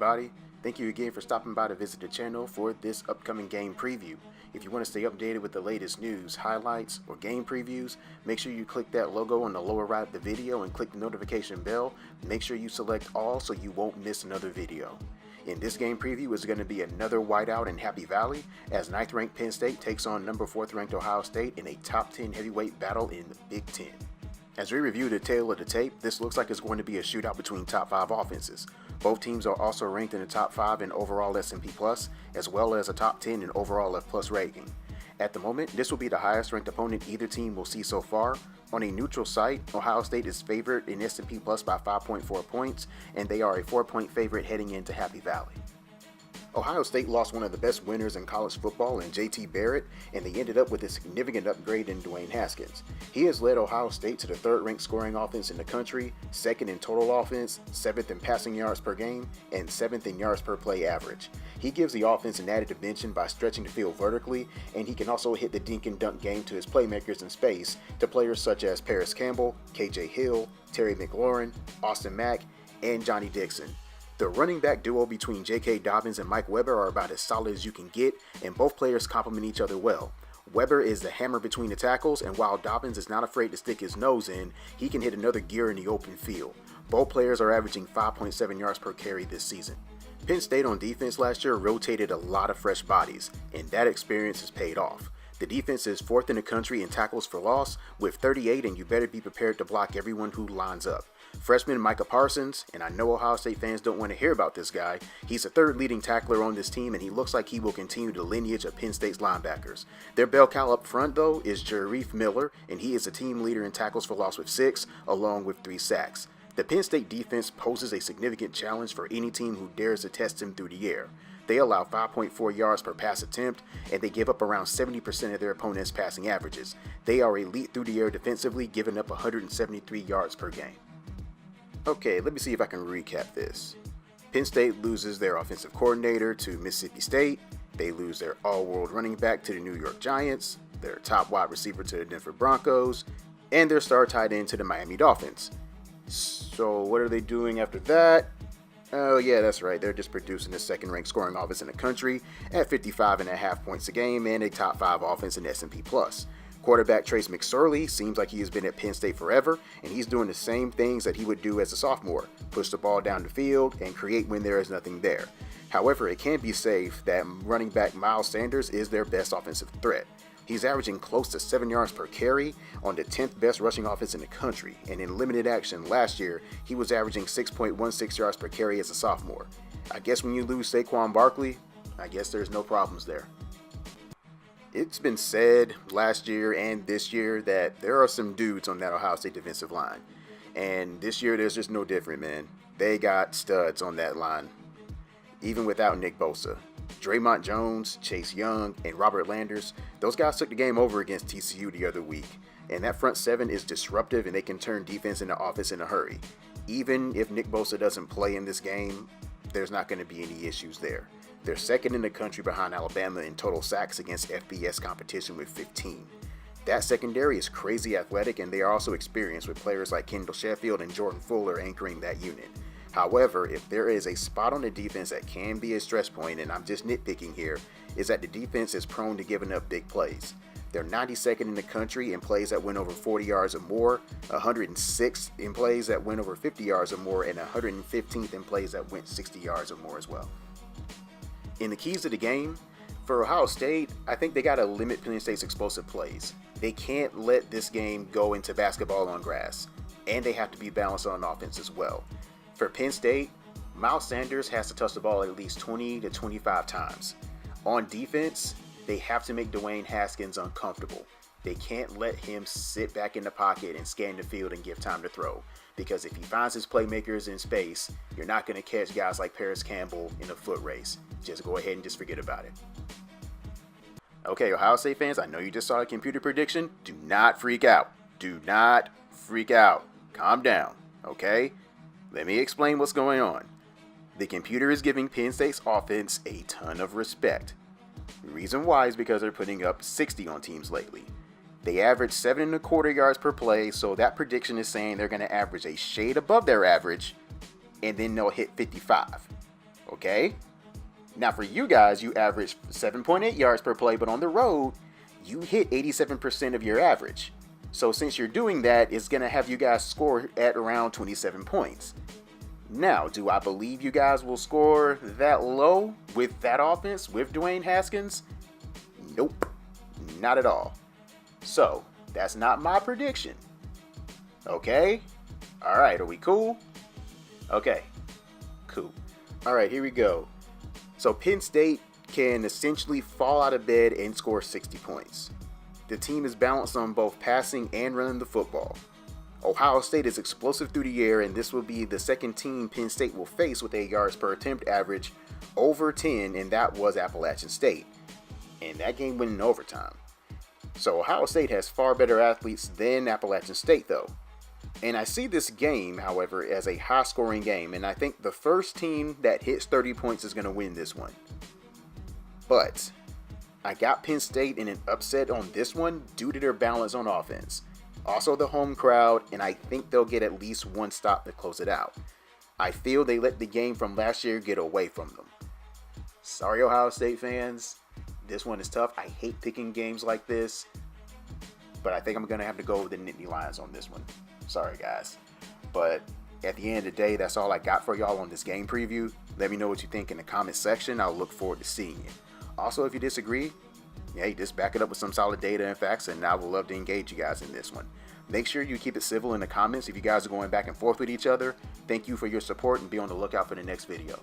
everybody. Thank you again for stopping by to visit the channel for this upcoming game preview. If you want to stay updated with the latest news, highlights, or game previews, make sure you click that logo on the lower right of the video and click the notification bell. Make sure you select all so you won't miss another video. In this game preview is going to be another whiteout in Happy Valley as 9th ranked Penn State takes on number 4th ranked Ohio State in a top 10 heavyweight battle in the Big Ten. As we review the tail of the tape, this looks like it's going to be a shootout between top 5 offenses. Both teams are also ranked in the top 5 in overall S&P+, as well as a top 10 in overall F+ rating. At the moment, this will be the highest ranked opponent either team will see so far. On a neutral site, Ohio State is favored in S&P+ by 5.4 points, and they are a 4-point favorite heading into Happy Valley. Ohio State lost one of the best winners in college football in J.T. Barrett, and they ended up with a significant upgrade in Dwayne Haskins. He has led Ohio State to the 3rd-ranked scoring offense in the country, 2nd in total offense, 7th in passing yards per game, and 7th in yards per play average. He gives the offense an added dimension by stretching the field vertically, and he can also hit the dink and dunk game to his playmakers in space to players such as Paris Campbell, K.J. Hill, Terry McLaurin, Austin Mack, and Johnny Dixon. The running back duo between J.K. Dobbins and Mike Weber are about as solid as you can get, and both players complement each other well. Weber is the hammer between the tackles, and while Dobbins is not afraid to stick his nose in, he can hit another gear in the open field. Both players are averaging 5.7 yards per carry this season. Penn State on defense last year rotated a lot of fresh bodies, and that experience has paid off. The defense is 4th in the country in tackles for loss with 38, and you better be prepared to block everyone who lines up. Freshman Micah Parsons, and I know Ohio State fans don't want to hear about this guy, he's the 3rd leading tackler on this team, and he looks like he will continue the lineage of Penn State's linebackers. Their bell cow up front, though, is Jarreef Miller, and he is a team leader in tackles for loss with 6, along with 3 sacks. The Penn State defense poses a significant challenge for any team who dares to test him through the air. They allow 5.4 yards per pass attempt, and they give up around 70% of their opponent's passing averages. They are elite through the air defensively, giving up 173 yards per game. Okay, let me see if I can recap this. Penn State loses their offensive coordinator to Mississippi State. They lose their all-world running back to the New York Giants, their top wide receiver to the Denver Broncos, and their star tight end to the Miami Dolphins. So what are they doing after that? Oh yeah, that's right. They're just producing the 2nd-ranked scoring offense in the country at 55.5 points a game and a top 5 offense in S&P+. Quarterback Trace McSorley seems like he has been at Penn State forever, and he's doing the same things that he would do as a sophomore, push the ball down the field and create when there is nothing there. However, it can be safe that running back Miles Sanders is their best offensive threat. He's averaging close to 7 yards per carry on the 10th best rushing offense in the country, and in limited action last year, he was averaging 6.16 yards per carry as a sophomore. I guess when you lose Saquon Barkley, I guess there's no problems there. It's been said last year and this year that there are some dudes on that Ohio State defensive line. And this year, there's just no different, man. They got studs on that line, even without Nick Bosa. Draymond Jones, Chase Young, and Robert Landers, those guys took the game over against TCU the other week. And that front 7 is disruptive, and they can turn defense into offense in a hurry. Even if Nick Bosa doesn't play in this game, there's not going to be any issues there. They're 2nd in the country behind Alabama in total sacks against FBS competition with 15. That secondary is crazy athletic, and they are also experienced with players like Kendall Sheffield and Jordan Fuller anchoring that unit. However, if there is a spot on the defense that can be a stress point, and I'm just nitpicking here, is that the defense is prone to giving up big plays. They're 92nd in the country in plays that went over 40 yards or more, 106th in plays that went over 50 yards or more, and 115th in plays that went 60 yards or more as well. In the keys of the game, for Ohio State, I think they got to limit Penn State's explosive plays. They can't let this game go into basketball on grass, and they have to be balanced on offense as well. For Penn State, Miles Sanders has to touch the ball at least 20 to 25 times. On defense, they have to make Dwayne Haskins uncomfortable. They can't let him sit back in the pocket and scan the field and give time to throw. Because if he finds his playmakers in space, you're not going to catch guys like Paris Campbell in a foot race. Just go ahead and just forget about it. Okay, Ohio State fans, I know you just saw a computer prediction. Do not freak out. Do not freak out. Calm down, okay? Let me explain what's going on. The computer is giving Penn State's offense a ton of respect. The reason why is because they're putting up 60 on teams lately. They average 7.25 yards per play, so that prediction is saying they're going to average a shade above their average, and then they'll hit 55. Okay? Now for you guys, you average 7.8 yards per play, but on the road, you hit 87% of your average. So since you're doing that, it's going to have you guys score at around 27 points. Now, do I believe you guys will score that low with that offense, with Dwayne Haskins? Nope, not at all. So, that's not my prediction. Okay? Alright, are we cool? Okay, cool. Alright, here we go. So, Penn State can essentially fall out of bed and score 60 points. The team is balanced on both passing and running the football. Ohio State is explosive through the air, and this will be the second team Penn State will face with a yards per attempt average over 10, and that was Appalachian State. And that game went in overtime. So Ohio State has far better athletes than Appalachian State, though. And I see this game, however, as a high-scoring game, and I think the first team that hits 30 points is going to win this one. But I got Penn State in an upset on this one due to their balance on offense. Also the home crowd, and I think they'll get at least one stop to close it out. I feel they let the game from last year get away from them. Sorry, Ohio State fans. This one is tough. I hate picking games like this, but I think I'm going to have to go with the Nittany Lions on this one. Sorry, guys. But at the end of the day, that's all I got for y'all on this game preview. Let me know what you think in the comment section. I'll look forward to seeing it. Also, if you disagree, hey, just back it up with some solid data and facts, and I would love to engage you guys in this one. Make sure you keep it civil in the comments if you guys are going back and forth with each other. Thank you for your support, and be on the lookout for the next video.